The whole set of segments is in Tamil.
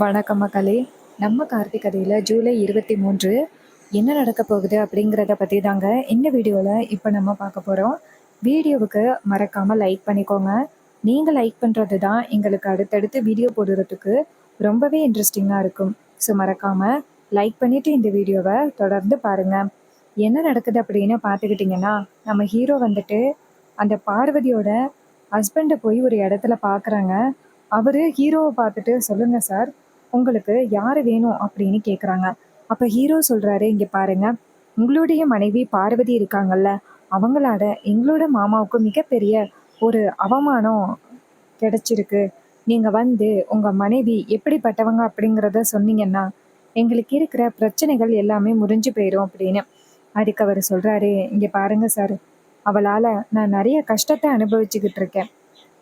வணக்கம் மக்களே. நம்ம கார்த்திக் கதையில் ஜூலை 23 என்ன நடக்க போகுது அப்படிங்கிறத பற்றி தாங்க இந்த வீடியோவில் இப்போ நம்ம பார்க்க போகிறோம். வீடியோவுக்கு மறக்காமல் லைக் பண்ணிக்கோங்க. நீங்கள் லைக் பண்ணுறது தான் எங்களுக்கு அடுத்தடுத்து வீடியோ போடுறதுக்கு ரொம்பவே இன்ட்ரெஸ்டிங்காக இருக்கும். ஸோ மறக்காமல் லைக் பண்ணிவிட்டு இந்த வீடியோவை தொடர்ந்து பாருங்கள். என்ன நடக்குது அப்படின்னு பார்த்துக்கிட்டிங்கன்னா, நம்ம ஹீரோ வந்துட்டு அந்த பார்வதியோட ஹஸ்பண்டை போய் ஒரு இடத்துல பார்க்குறாங்க. அவர் ஹீரோவை பார்த்துட்டு, சொல்லுங்கள் சார், உங்களுக்கு யார் வேணும் அப்படின்னு கேட்குறாங்க. அப்போ ஹீரோ சொல்கிறாரு, இங்கே பாருங்க, உங்களுடைய மனைவி பார்வதி இருக்காங்கல்ல, அவங்களால எங்களோட மாமாவுக்கு மிகப்பெரிய ஒரு அவமானம் கிடைச்சிருக்கு. நீங்கள் வந்து உங்கள் மனைவி எப்படிப்பட்டவங்க அப்படிங்கிறத சொன்னீங்கன்னா எங்களுக்கு இருக்கிற பிரச்சனைகள் எல்லாமே முறிஞ்சு போயிடும் அப்படின்னு. அதுக்கு அவர் சொல்கிறாரு, இங்கே பாருங்க சார், அவளால் நான் நிறைய கஷ்டத்தை அனுபவிச்சுக்கிட்டு இருக்கேன்.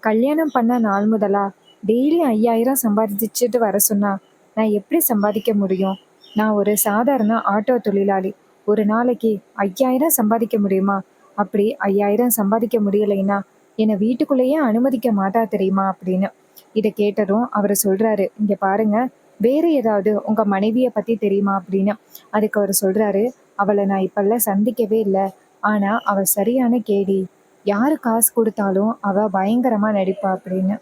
கல்யாணம் பண்ண நாள் முதலா டெய்லி 5000 சம்பாதிச்சுட்டு வர சொன்னா நான் எப்படி சம்பாதிக்க முடியும்? நான் ஒரு சாதாரண ஆட்டோ தொழிலாளி. ஒரு நாளைக்கு 5000 சம்பாதிக்க முடியுமா? அப்படி 5000 சம்பாதிக்க முடியலைன்னா என்னை வீட்டுக்குள்ளேயே அனுமதிக்க மாட்டா தெரியுமா அப்படின்னு. இதை கேட்டதும் அவர் சொல்றாரு, இங்க பாருங்க, வேற ஏதாவது உங்க மனைவியை பத்தி தெரியுமா அப்படின்னு. அதுக்கு அவர் சொல்றாரு, அவளை நான் இப்பெல்லாம் சந்திக்கவே இல்லை. ஆனா அவ சரியான கேடி. யாரு காசு கொடுத்தாலும் அவ பயங்கரமா நடிப்பா அப்படின்னு.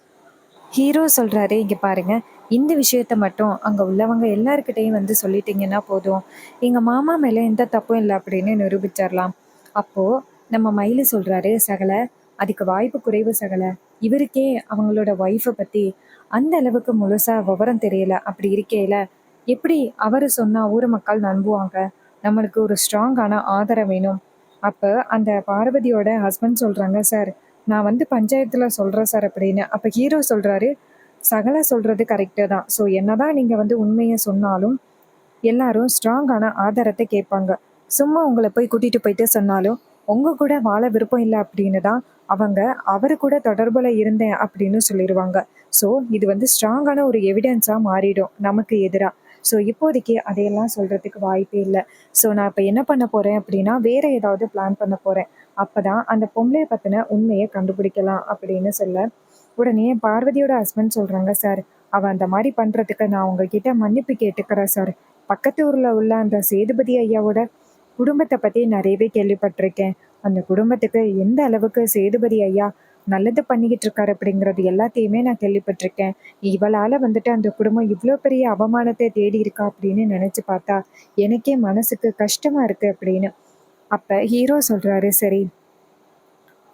ஹீரோ சொல்கிறாரு, இங்கே பாருங்க, இந்த விஷயத்த மட்டும் அங்கே உள்ளவங்க எல்லாருக்கிட்டையும் வந்து சொல்லிட்டீங்கன்னா போதும், எங்கள் மாமா மேலே எந்த தப்பும் இல்லை அப்படின்னு நிரூபிச்சிடலாம். அப்போது நம்ம மயிலு சொல்கிறாரு, சகல, அதுக்கு வாய்ப்பு குறைவு சகல. இவருக்கே அவங்களோட ஒய்ஃபை பற்றி அந்த அளவுக்கு முழுசாக விவரம் தெரியல. அப்படி இருக்கையில எப்படி அவர் சொன்னால் ஊர் மக்கள் நம்புவாங்க? நம்மளுக்கு ஒரு ஸ்ட்ராங்கான ஆதரவு வேணும். அப்போ அந்த பார்வதியோட ஹஸ்பண்ட் சொல்கிறாங்க, சார், நான் வந்து பஞ்சாயத்தில் சொல்கிறேன் சார் அப்படின்னு. அப்போ ஹீரோ சொல்கிறாரு, சகல சொல்கிறது கரெக்டு தான். ஸோ என்னதான் நீங்கள் வந்து உண்மையை சொன்னாலும் எல்லாரும் ஸ்ட்ராங்கான ஆதாரத்தை கேட்பாங்க. சும்மா உங்களை போய் கூட்டிகிட்டு போயிட்டு சொன்னாலும் உங்கள் கூட வாழ விருப்பம் இல்லை அப்படின்னு தான் அவங்க அவரு கூட தொடர்பில் இருந்தேன் அப்படின்னு சொல்லிடுவாங்க. ஸோ இது வந்து ஸ்ட்ராங்கான ஒரு எவிடன்ஸாக மாறிடும் நமக்கு எதிராக. ஸோ இப்போதைக்கு அதையெல்லாம் சொல்கிறதுக்கு வாய்ப்பே இல்லை. ஸோ நான் இப்போ என்ன பண்ண போகிறேன் அப்படின்னா, வேறு ஏதாவது பிளான் பண்ண போகிறேன். அப்போ தான் அந்த பொம்பளையை பற்றின உண்மையை கண்டுபிடிக்கலாம் அப்படின்னு சொல்ல, உடனே பார்வதியோட ஹஸ்பண்ட் சொல்கிறாங்க, சார், அவள் அந்த மாதிரி பண்ணுறதுக்கு நான் உங்ககிட்ட மன்னிப்பு கேட்டுக்கிறேன் சார். பக்கத்து ஊரில் உள்ள அந்த சேதுபதி ஐயாவோட குடும்பத்தை பற்றி நிறையவே கேள்விப்பட்டிருக்கேன். அந்த குடும்பத்துக்கு எந்த அளவுக்கு சேதுபதி ஐயா நல்லது பண்ணிக்கிட்டு இருக்காரு அப்படிங்கிறது எல்லாத்தையுமே நான் கேள்விப்பட்டிருக்கேன். இவளால் வந்துட்டு அந்த குடும்பம் இவ்வளோ பெரிய அவமானத்தை தேடி இருக்கா அப்படின்னு நினச்சி பார்த்தா எனக்கே மனசுக்கு கஷ்டமாக இருக்குது அப்படின்னு. அப்போ ஹீரோ சொல்கிறாரு, சரி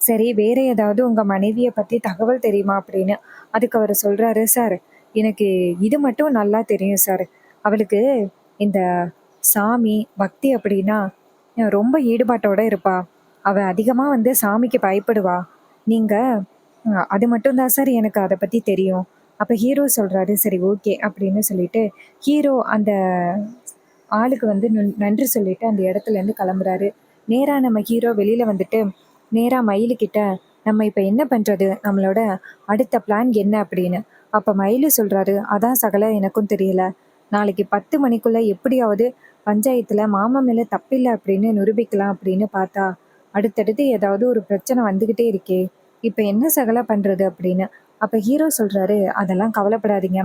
சரி, வேற ஏதாவது உங்கள் மனைவியை பற்றி தகவல் தெரியுமா அப்படின்னு. அதுக்கு அவர் சொல்கிறாரு, சார், எனக்கு இது மட்டும் நல்லா தெரியும் சார். அவளுக்கு இந்த சாமி பக்தி அப்படின்னா ரொம்ப ஈடுபாட்டோட இருப்பா. அவள் அதிகமாக வந்து சாமிக்கு பயப்படுவா. நீங்கள் அது மட்டும்தான் சார் எனக்கு அதை பற்றி தெரியும். அப்போ ஹீரோ சொல்கிறாரு, சரி ஓகே அப்படின்னு சொல்லிட்டு ஹீரோ அந்த ஆளுக்கு வந்து நன்றி சொல்லிட்டு அந்த இடத்துலேருந்து கிளம்புறாரு. நேராக நம்ம ஹீரோ வெளியில் வந்துட்டு நேராக மயிலுக்கிட்ட, நம்ம இப்போ என்ன பண்ணுறது, நம்மளோட அடுத்த பிளான் என்ன அப்படின்னு. அப்போ மயிலு சொல்கிறாரு, அதான் சகல, எனக்கும் தெரியல. நாளைக்கு 10 மணிக்குள்ளே எப்படியாவது பஞ்சாயத்தில் மாமா மேலே தப்பில்லை அப்படின்னு நிரூபிக்கலாம் அப்படின்னு பார்த்தா அடுத்தடுத்து ஏதாவது ஒரு பிரச்சனை வந்துக்கிட்டே இருக்கே, இப்போ என்ன சகல பண்ணுறது அப்படின்னு. அப்போ ஹீரோ சொல்கிறாரு, அதெல்லாம் கவலைப்படாதீங்க,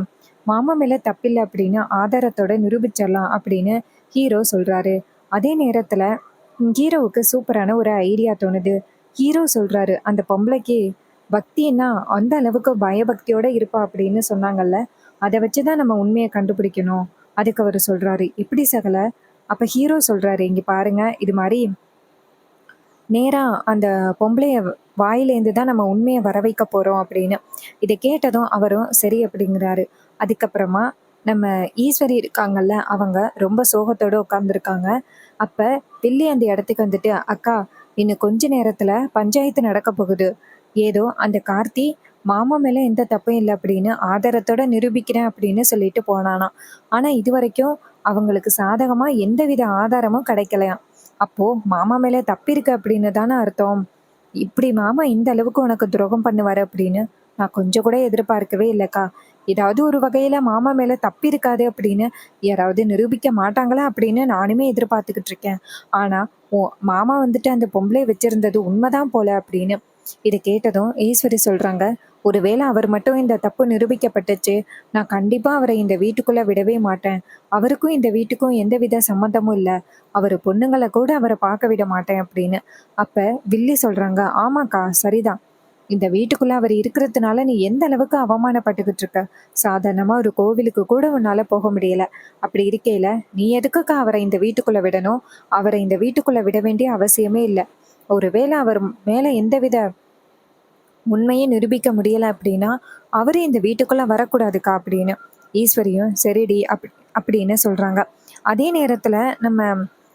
மாமா மேலே தப்பில்லை அப்படின்னு ஆதாரத்தோட நிரூபிச்சிடலாம் அப்படின்னு ஹீரோ சொல்கிறாரு. அதே நேரத்தில் ஹீரோவுக்கு சூப்பரான ஒரு ஐடியா தோணுது. ஹீரோ சொல்கிறாரு, அந்த பொம்பளைக்கு பக்தின்னா அந்த அளவுக்கு பயபக்தியோட இருப்பா அப்படின்னு சொன்னாங்கல்ல, அதை வச்சு தான் நம்ம உண்மையை கண்டுபிடிக்கணும். அதுக்கு அவர் சொல்கிறாரு, இப்படி சகல. அப்போ ஹீரோ சொல்கிறாரு, இங்கே பாருங்க, இது மாதிரி நேராக அந்த பொம்பளைய வாயிலேருந்து தான் நம்ம உண்மையை வர வைக்க போகிறோம் அப்படின்னு. இதை கேட்டதும் அவரும் சரி அப்படிங்கிறாரு. அதுக்கப்புறமா நம்ம ஈஸ்வரி இருக்காங்கல்ல, அவங்க ரொம்ப சோகத்தோடு உட்காந்துருக்காங்க. அப்போ வில்லி அந்த இடத்துக்கு வந்துட்டு, அக்கா, இன்னும் கொஞ்ச நேரத்தில் பஞ்சாயத்து நடக்க போகுது. ஏதோ அந்த கார்த்தி மாமா மேலே எந்த தப்பும் இல்லை அப்படின்னு ஆதாரத்தோட நிரூபிக்கிறேன் அப்படின்னு சொல்லிட்டு போனானா. ஆனால் இது வரைக்கும் அவங்களுக்கு சாதகமாக எந்தவித ஆதாரமும் கிடைக்கலையாம். அப்போ மாமா மேலே தப்பிருக்கு அப்படின்னு தானே அர்த்தம். இப்படி மாமா இந்த அளவுக்கு உனக்கு துரோகம் பண்ணுவார் அப்படின்னு நான் கொஞ்சம் கூட எதிர்பார்க்கவே இல்லைக்கா. ஏதாவது ஒரு வகையில் மாமா மேலே தப்பி இருக்காது அப்படின்னு யாராவது நிரூபிக்க மாட்டாங்களா அப்படின்னு நானுமே எதிர்பார்த்துக்கிட்டு இருக்கேன். ஆனால் மாமா வந்துட்டு அந்த பொம்பளை வச்சிருந்தது உண்மைதான் போல அப்படின்னு. இதை கேட்டதும் ஈஸ்வரி சொல்கிறாங்க, ஒருவேளை அவர் மட்டும் இந்த தப்பு நிரூபிக்கப்பட்டுச்சு, நான் கண்டிப்பா அவரை இந்த வீட்டுக்குள்ள விடவே மாட்டேன். அவருக்கும் இந்த வீட்டுக்கும் எந்தவித சம்மந்தமும் இல்ல. அவரு பொண்ணுங்கள கூட அவர பார்க்க விட மாட்டேன் அப்படின்னு. அப்ப வில்லி சொல்றாங்க, ஆமாக்கா சரிதான். இந்த வீட்டுக்குள்ள அவர் இருக்கிறதுனால நீ எந்த அளவுக்கு அவமானப்பட்டுக்கிட்டு இருக்க. சாதாரணமா ஒரு கோவிலுக்கு கூட உன்னால போக முடியல. அப்படி இருக்கையில நீ எதுக்குக்கா அவரை இந்த வீட்டுக்குள்ள விடணும்? அவரை இந்த வீட்டுக்குள்ள விட வேண்டிய அவசியமே இல்ல. ஒருவேளை அவர் மேல எந்தவித உண்மையை நிரூபிக்க முடியல அப்படின்னா, அவரு இந்த வீட்டுக்குள்ள வரக்கூடாதுக்கா அப்படின்னு. ஈஸ்வரியும் சரிடி அப்படின்னு சொல்றாங்க. அதே நேரத்துல நம்ம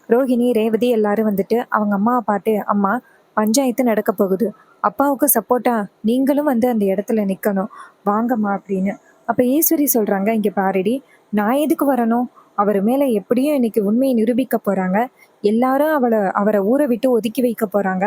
ரோஹிணி, ரேவதி எல்லாரும் வந்துட்டு அவங்க அம்மாவ பார்த்து, "அம்மா பஞ்சாயத்து நடக்க போகுது. அப்பாவுக்கு சப்போர்ட்டா நீங்களும் வந்து அந்த இடத்துல நிக்கணும். வாங்கம்மா" அப்படின்னு. அப்ப ஈஸ்வரி சொல்றாங்க, "இங்க பாருடி, நான் எதுக்கு வரணும்? அவரு மேல எப்படியும் இன்னைக்கு உண்மையை நிரூபிக்க போறாங்க. எல்லாரும் அவர ஊர விட்டு ஒதுக்கி வைக்க போறாங்க.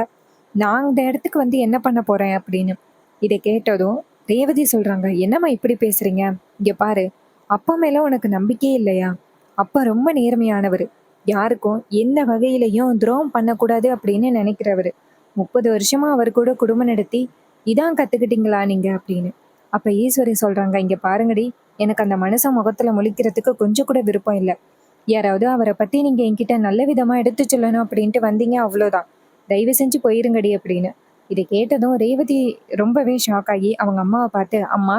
நான் இந்த இடத்துக்கு வந்து என்ன பண்ண போறேன் அப்படின்னு." இதை கேட்டதும் ரேவதி சொல்றாங்க, என்னம்மா இப்படி பேசுறீங்க? இங்க பாரு, அப்பா மேல உனக்கு நம்பிக்கையே இல்லையா? அப்பா ரொம்ப நேர்மையானவர். யாருக்கும் எந்த வகையிலையும் துரோகம் பண்ணக்கூடாது அப்படின்னு நினைக்கிறவரு. 30 வருஷமா அவர் கூட குடும்பம் நடத்தி இதான் கத்துக்கிட்டீங்களா நீங்க அப்படின்னு. அப்ப ஈஸ்வரி சொல்றாங்க, இங்க பாருங்கடி, எனக்கு அந்த மனுஷன் முகத்துல முழிக்கிறதுக்கு கொஞ்சம் கூட விருப்பம் இல்லை. யாராவது அவரை பத்தி நீங்க என்கிட்ட நல்ல விதமா எடுத்து சொல்லணும் அப்படின்ட்டு வந்தீங்க அவ்வளோதான். தயவு செஞ்சு போயிருங்கடி அப்படின்னு. இதை கேட்டதும் ரேவதி ரொம்பவே ஷாக் ஆகி அவங்க அம்மாவை பார்த்து, அம்மா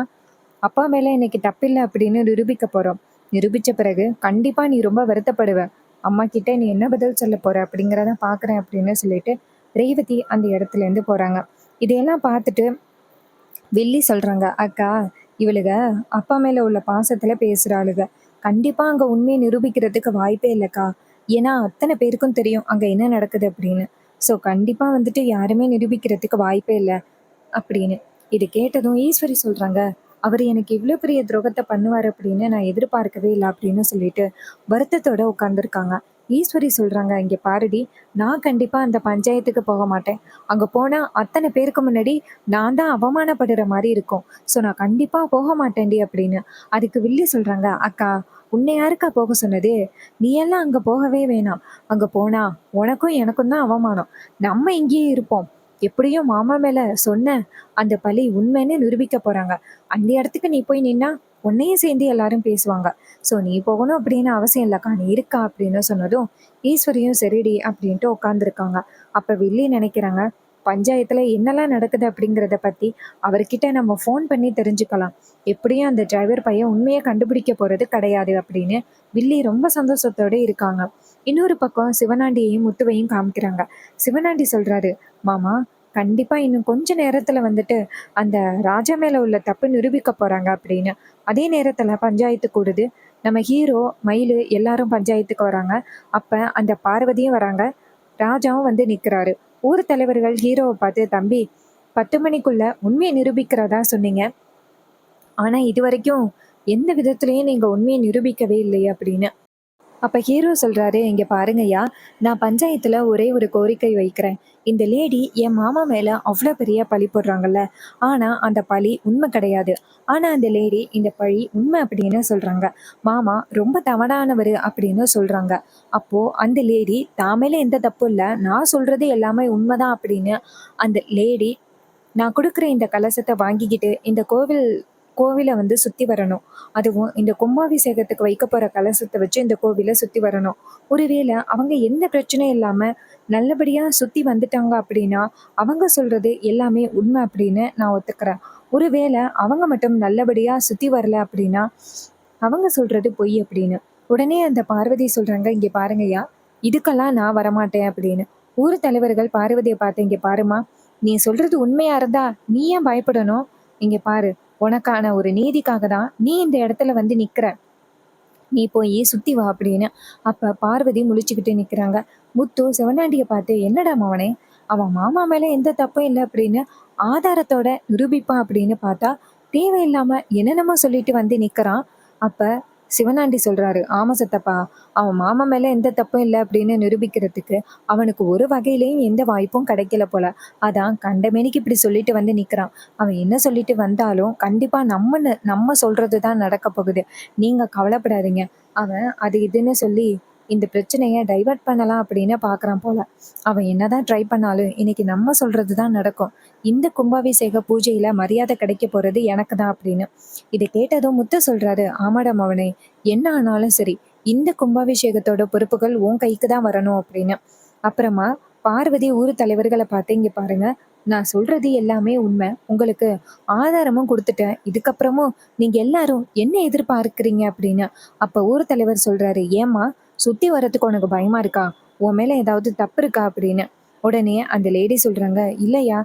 அப்பா மேல இன்னைக்கு தப்பில்லை அப்படின்னு நிரூபிக்க போறோம். நிரூபிச்ச பிறகு கண்டிப்பா நீ ரொம்ப வருத்தப்படுவ. அம்மா கிட்ட நீ என்ன பதில் சொல்ல போற அப்படிங்கிறத பாக்குறேன் அப்படின்னு சொல்லிட்டு ரேவதி அந்த இடத்துல இருந்து போறாங்க. இதையெல்லாம் பார்த்துட்டு வில்லி சொல்றாங்க, அக்கா இவளுக அப்பா மேல உள்ள பாசத்துல பேசுறாளுக. கண்டிப்பா அங்க உண்மையை நிரூபிக்கிறதுக்கு வாய்ப்பே இல்லக்கா. ஏன்னா அத்தனை பேருக்கும் தெரியும் அங்க என்ன நடக்குது அப்படின்னு. சோ கண்டிப்பா வந்துட்டு யாருமே நிரூபிக்கிறதுக்கு வாய்ப்பே இல்லை அப்படின்னு. இது கேட்டதும் ஈஸ்வரி சொல்றாங்க, அவர் எனக்கு இவ்ளோ பெரிய துரோகத்தை பண்ணுவாரு அப்படின்னு நான் எதிர்பார்க்கவே இல்லை அப்படின்னு சொல்லிட்டு வருத்தத்தோட உட்கார்ந்துருக்காங்க. ஈஸ்வரி சொல்றாங்க, இங்க பாருடி, நான் கண்டிப்பா அந்த பஞ்சாயத்துக்கு போக மாட்டேன். அங்க போனா அத்தனை பேருக்கு முன்னாடி நான் தான் அவமானப்படுற மாதிரி இருக்கும். ஸோ நான் கண்டிப்பா போக மாட்டேன்டி அப்படின்னு. அதுக்கு வில்லி சொல்றாங்க, அக்கா உன்னை யாருக்கா போக சொன்னது? நீ எல்லாம் அங்க போகவே வேணாம். அங்க போனா உனக்கும் எனக்கும் தான் அவமானம். நம்ம இங்கேயே இருப்போம். எப்படியும் மாமா மேல சொன்ன அந்த பழி உண்மைன்னு நிரூபிக்க போறாங்க. அந்த இடத்துக்கு நீ போய் நின்னா உன்னையும் சேர்ந்து எல்லாரும் பேசுவாங்க. ஸோ நீ போகணும் அப்படின்னு அவசியம் இல்லக்கா, நீ இருக்கா அப்படின்னு சொன்னதும் ஈஸ்வரியும் சரிடி அப்படின்ட்டு உட்காந்துருக்காங்க. அப்ப வில்லி நினைக்கிறாங்க, பஞ்சாயத்துல என்னெல்லாம் நடக்குது அப்படிங்கிறத பத்தி அவர்கிட்ட நம்ம ஃபோன் பண்ணி தெரிஞ்சுக்கலாம். எப்படியும் அந்த டிரைவர் பையன் உண்மையை கண்டுபிடிக்க போறது கிடையாது அப்படின்னு வில்லி ரொம்ப சந்தோஷத்தோட இருக்காங்க. இன்னொரு பக்கம் சிவனாண்டியையும் முத்துவையும் காமிக்கிறாங்க. சிவனாண்டி சொல்றாரு, மாமா கண்டிப்பா இன்னும் கொஞ்ச நேரத்துல வந்துட்டு அந்த ராஜா மேல உள்ள தப்பு நிரூபிக்க போறாங்க அப்படின்னு. அதே நேரத்துல பஞ்சாயத்து கூடுது. நம்ம ஹீரோ, மயிலு எல்லாரும் பஞ்சாயத்துக்கு வராங்க. அப்ப அந்த பார்வதியும் வராங்க. ராஜாவும் வந்து நிக்கிறாரு. ஊர் தலைவர்கள் ஹீரோவை பார்த்து, தம்பி 10 மணிக்குள்ள உண்மையை நிரூபிக்கிறதா சொன்னீங்க. ஆனா இதுவரைக்கும் எந்த விதத்திலயும் நீங்க உண்மையை நிரூபிக்கவே இல்லையே அப்படின்னு. அப்ப ஹீரோ சொல்றாரு, இங்க பாருங்கய்யா, நான் பஞ்சாயத்துல ஒரே ஒரு கோரிக்கை வைக்கிறேன். இந்த லேடி என் மாமா மேல அவ்வளோ பெரிய பழி போடுறாங்கல்ல, ஆனா அந்த பழி உண்மை கிடையாது. ஆனா அந்த லேடி இந்த பழி உண்மை அப்படின்னு சொல்றாங்க. மாமா ரொம்ப தவறானவரு அப்படின்னு சொல்றாங்க. அப்போ அந்த லேடி தான் மேல எந்த தப்பும் இல்ல, நான் சொல்றது எல்லாமே உண்மைதான் அப்படின்னு அந்த லேடி, நான் கொடுக்குற இந்த கலசத்தை வாங்கிக்கிட்டு இந்த கோவிலை வந்து சுத்தி வரணும். அதுவும் இந்த கும்பாபிஷேகத்துக்கு வைக்க போற கலசத்தை வச்சு இந்த கோவிலை சுத்தி வரணும். ஒருவேளை அவங்க எந்த பிரச்சனையும் இல்லாம நல்லபடியா சுத்தி வந்துட்டாங்க அப்படின்னா, அவங்க சொல்றது எல்லாமே உண்மை அப்படின்னு நான் ஒத்துக்கிறேன். ஒருவேளை அவங்க மட்டும் நல்லபடியா சுத்தி வரல அப்படின்னா, அவங்க சொல்றது பொய் அப்படின்னு. உடனே அந்த பார்வதி சொல்றாங்க, இங்க பாருங்கய்யா, இதுக்கெல்லாம் நான் வரமாட்டேன் அப்படின்னு. ஊர் தலைவர்கள் பார்வதியை பார்த்து, இங்க பாருமா, நீ சொல்றது உண்மையா இருந்தா நீ ஏன் பயப்படணும்? இங்க பாரு, உனக்கான ஒரு நீதிக்காக தான் நீ இந்த இடத்துல வந்து நிக்கிற. நீ போய் சுத்தி வா அப்படின்னு. அப்ப பார்வதி முழிச்சுக்கிட்டு நிக்கிறாங்க. முத்து சிவனாண்டிய பார்த்து, என்னடா மவனே, அவன் மாமா மேல எந்த தப்பும் இல்லை அப்படின்னு ஆதாரத்தோட நிரூபிப்பான் அப்படின்னு பார்த்தா தேவையில்லாம என்னென்னமோ சொல்லிட்டு வந்து நிக்கிறான். அப்ப சிவனாண்டி சொல்றாரு, ஆமா சத்தப்பா, அவன் மாமா மேல எந்த தப்பும் இல்லை அப்படின்னு நிரூபிக்கிறதுக்கு அவனுக்கு ஒரு வகையிலையும் எந்த வாய்ப்பும் கிடைக்கல போல. அதான் கண்டமேனிக்கு இப்படி சொல்லிட்டு வந்து நிக்கிறான். அவன் என்ன சொல்லிட்டு வந்தாலும் கண்டிப்பா நம்ம சொல்றதுதான் நடக்க போகுது. நீங்க கவலைப்படாதீங்க. அவன் அது இதுன்னு சொல்லி இந்த பிரச்சனையை டைவர்ட் பண்ணலாம் அப்படின்னு பார்க்குறான் போல. அவன் என்னதான் ட்ரை பண்ணாலும் இன்னைக்கு நம்ம சொல்றது தான் நடக்கும். இந்த கும்பாபிஷேக பூஜையில மரியாதை கிடைக்க போறது எனக்கு தான் அப்படின்னு. இதை கேட்டதும் முத்து சொல்றாரு, ஆமாடா மவனே, என்ன ஆனாலும் சரி இந்த கும்பாபிஷேகத்தோட பொறுப்புகள் உன் கைக்கு தான் வரணும் அப்படின்னு. அப்புறமா பார்வதி ஊர் தலைவர்களை பார்த்து, இங்க பாருங்க, நான் சொல்றது எல்லாமே உண்மை, உங்களுக்கு ஆதாரமும் கொடுத்துட்டேன், இதுக்கப்புறமும் நீங்க எல்லாரும் என்ன எதிர்பார்க்கிறீங்க அப்படின்னு. அப்ப ஊர் தலைவர் சொல்றாரு, ஏம்மா சுத்தி வர்றதுக்கு உனக்கு பயமா இருக்கா? உன் மேல ஏதாவது தப்பு இருக்கா அப்படின்னு. உடனே அந்த லேடி சொல்றாங்க, இல்லையா,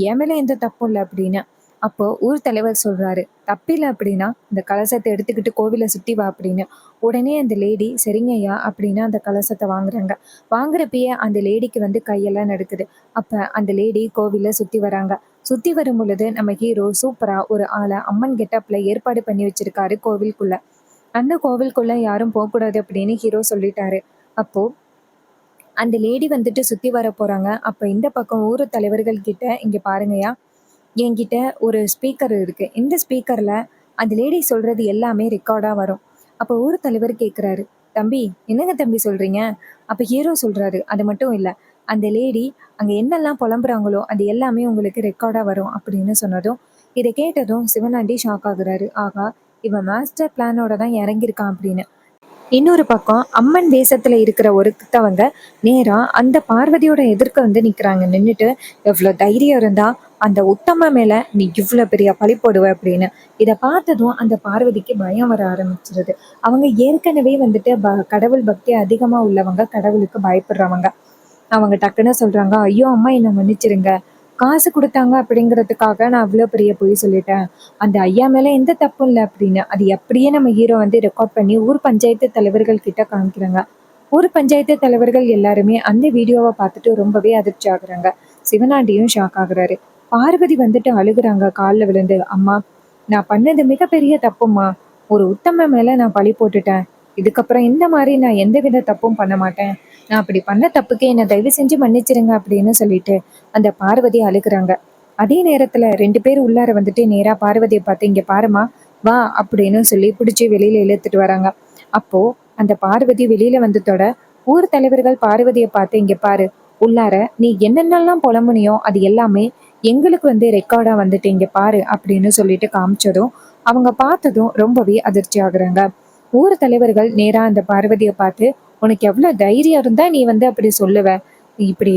என் மேல எந்த தப்பும் இல்லை அப்படின்னு. அப்போ ஊர் தலைவர் சொல்றாரு, தப்பில்லை அப்படின்னா இந்த கலசத்தை எடுத்துக்கிட்டு கோவிலை சுத்தி வா அப்படின்னு. உடனே அந்த லேடி சரிங்கய்யா அப்படின்னு அந்த கலசத்தை வாங்குறாங்க. வாங்குறப்பயே அந்த லேடிக்கு கையெல்லாம் நடுக்குது. அப்ப அந்த லேடி கோவில சுத்தி வராங்க. சுத்தி வரும் பொழுது நம்ம ஹீரோ சூப்பரா ஒரு ஆளை அம்மன் கெட்டப்ல ஏற்பாடு பண்ணி வச்சிருக்காரு கோவிலுக்குள்ள. அந்த கோவிலுக்குள்ள யாரும் போகக்கூடாது அப்படின்னு ஹீரோ சொல்லிட்டாரு. அப்போ அந்த லேடி சுத்தி வர போறாங்க. அப்ப இந்த பக்கம் ஊர் தலைவர்கள் கிட்ட, இங்க பாருங்கய்யா, என்கிட்ட ஒரு ஸ்பீக்கர் இருக்கு. இந்த ஸ்பீக்கர்ல அந்த லேடி சொல்றது எல்லாமே ரெக்கார்டா வரும். அப்போ ஊர் தலைவர் கேட்குறாரு, தம்பி என்னங்க தம்பி சொல்றீங்க? அப்ப ஹீரோ சொல்றாரு, அது மட்டும் இல்ல, அந்த லேடி அங்க என்னெல்லாம் புலம்புறாங்களோ அது எல்லாமே உங்களுக்கு ரெக்கார்டா வரும் அப்படின்னு சொன்னதும், இதை கேட்டதும் சிவனாண்டி ஷாக் ஆகுறாரு. ஆகா, இவன் மாஸ்டர் பிளானோட தான் இறங்கியிருக்கான் அப்படின்னு. இன்னொரு பக்கம் அம்மன் வேஷத்துல இருக்கிற ஒருத்தவங்க நேரா அந்த பார்வதியோட எதிர்க்க நிக்கிறாங்க. நின்றுட்டு, எவ்வளவு தைரியம் இருந்தா அந்த உத்தம மேல நீ இவ்வளவு பெரிய பழி போடுவ அப்படின்னு. இதை பார்த்ததும் அந்த பார்வதிக்கு பயம் வர ஆரம்பிச்சிருது. அவங்க ஏற்கனவே கடவுள் பக்தி அதிகமா உள்ளவங்க, கடவுளுக்கு பயப்படுறவங்க. அவங்க டக்குன்னு சொல்றாங்க, ஐயோ அம்மா என்னை மன்னிச்சிருங்க, காசு கொடுத்தாங்க அப்படிங்கிறதுக்காக நான் அவ்வளோ பெரிய பொய் சொல்லிட்டேன், அந்த ஐயா மேலே எந்த தப்பும் இல்லை அப்படின்னு. அது எப்படியே நம்ம ஹீரோ ரெக்கார்ட் பண்ணி ஊர் பஞ்சாயத்து தலைவர்கள் கிட்ட காமிக்கிறாங்க. ஊர் பஞ்சாயத்து தலைவர்கள் எல்லாருமே அந்த வீடியோவை பார்த்துட்டு ரொம்பவே அதிர்ச்சி ஆகுறாங்க. சிவனாண்டியும் ஷாக் ஆகுறாரு. பார்வதி அழுகுறாங்க காலில் விழுந்து, அம்மா நான் பண்ணது மிகப்பெரிய தப்புமா, ஒரு உத்தம மேல நான் பழி போட்டுட்டேன், இதுக்கப்புறம் இந்த மாதிரி நான் எந்த வித தப்பும் பண்ண மாட்டேன், நான் அப்படி பண்ண தப்புக்கு என்னை தயவு செஞ்சு மன்னிச்சிருங்க அப்படின்னு சொல்லிட்டு அந்த பார்வதி அழுகுறாங்க. அதே நேரத்துல 2 பேர் உள்ளார நேரா பார்வதியை பார்த்து, இங்க பாருமா, வா அப்படின்னு சொல்லி பிடிச்சி வெளியில இழுத்துட்டு வராங்க. அப்போ அந்த பார்வதி வெளியில வந்ததோட ஊர் தலைவர்கள் பார்வதியை பார்த்து, இங்க பாரு, உள்ளார நீ என்னென்னலாம் புலம்புனியோ அது எல்லாமே எங்களுக்கு ரெக்கார்டா இங்க பாரு அப்படின்னு சொல்லிட்டு காமிச்சதும் அவங்க பார்த்ததும் ரொம்பவே அதிர்ச்சி ஆகுறாங்க. ஊர் தலைவர்கள் நேரா அந்த பார்வதியை பார்த்து, உனக்கு எவ்வளவு தைரியம் இருந்தா நீ அப்படி சொல்லுவ, இப்படி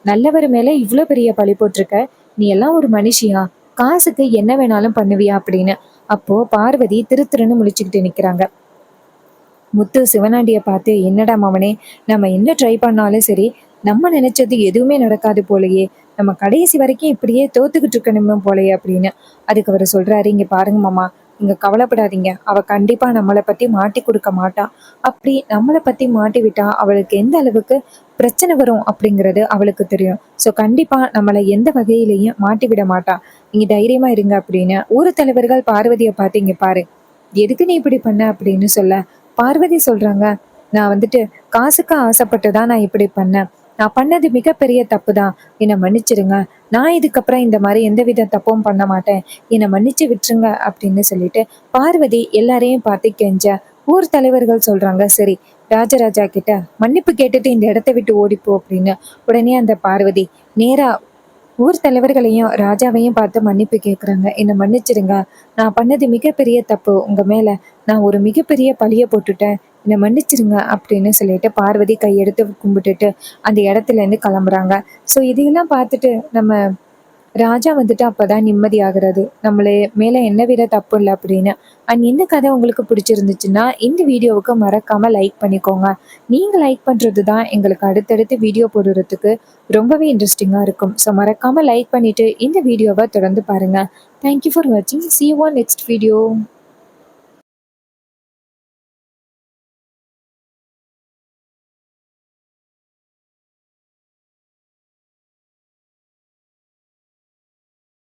நல்லவர் மேல இவ்வளவு பெரிய பழி போட்டிருக்க, நீ எல்லாம் ஒரு மனுஷியா, காசுக்கு என்ன வேணாலும் பண்ணுவியா அப்படின்னு. அப்போ பார்வதி திருன்னு முழிச்சுக்கிட்டு நிக்கிறாங்க. முத்து சிவனாண்டிய பார்த்து, என்னடா மவனே, நம்ம என்ன ட்ரை பண்ணாலும் சரி நம்ம நினைச்சது எதுவுமே நடக்காது போலயே, நம்ம கடைசி வரைக்கும் இப்படியே தோத்துக்கிட்டு இருக்கணுமே போலயே அப்படின்னு. அதுக்கு அவர் சொல்றாரு, இங்க பாருங்க மாமா, நீங்க கவலைப்படாதீங்க, அவ கண்டிப்பா நம்மளை பத்தி மாட்டி கொடுக்க மாட்டா, அப்படி நம்மளை பத்தி மாட்டி விட்டா அவளுக்கு எந்த அளவுக்கு பிரச்சனை வரும் அப்படிங்கிறது அவளுக்கு தெரியும். ஸோ கண்டிப்பா நம்மளை எந்த வகையிலையும் மாட்டி விட மாட்டா, நீங்க தைரியமா இருங்க அப்படின்னு ஊர் தலைவர்கள் பார்வதியை பார்த்து, இங்க பாரு, எதுக்கு நீ இப்படி பண்ண அப்படின்னு சொல்ல, பார்வதி சொல்றாங்க, நான் காசுக்கு ஆசைப்பட்டு தான் நான் இப்படி பண்ணேன், நான் பண்ணது மிகப்பெரிய தப்பு தான், என்னை மன்னிச்சிடுங்க, நான் இதுக்கப்புறம் இந்த மாதிரி எந்தவித தப்பும் பண்ண மாட்டேன், என்னை மன்னிச்சு விட்டுருங்க அப்படின்னு சொல்லிட்டு பார்வதி எல்லாரையும் பார்த்து கெஞ்ச, ஊர் தலைவர்கள் சொல்றாங்க, சரி ராஜராஜா கிட்ட மன்னிப்பு கேட்டுட்டு இந்த இடத்த விட்டு ஓடிப்போ அப்படின்னு. உடனே அந்த பார்வதி நேரா ஊர் தலைவர்களையும் ராஜாவையும் பார்த்து மன்னிப்பு கேட்குறாங்க. என்னை மன்னிச்சிடுங்க, நான் பண்ணது மிகப்பெரிய தப்பு, உங்க மேல நான் ஒரு மிகப்பெரிய பழிய போட்டுட்டேன், என்னை மன்னிச்சிருங்க அப்படின்னு சொல்லிட்டு பார்வதி கையெடுத்து கும்பிட்டுட்டு அந்த இடத்துல இருந்து கிளம்புறாங்க. ஸோ இதையெல்லாம் பார்த்துட்டு நம்ம ராஜா அப்பதான் நிம்மதி ஆகுறது, நம்மளே மேல என்ன வித தப்பு இல்லை அப்படின்னு. அண்ட் இந்த கதை உங்களுக்கு பிடிச்சிருந்துச்சுன்னா இந்த வீடியோவுக்கு மறக்காம லைக் பண்ணிக்கோங்க. நீங்க லைக் பண்றது தான் எங்களுக்கு அடுத்தடுத்து வீடியோ போடுறதுக்கு ரொம்பவே இன்ட்ரெஸ்டிங்கா இருக்கும். ஸோ மறக்காம லைக் பண்ணிட்டு இந்த வீடியோவை தொடர்ந்து பாருங்க. தேங்க்யூ ஃபார் வாட்சிங். See you on next video.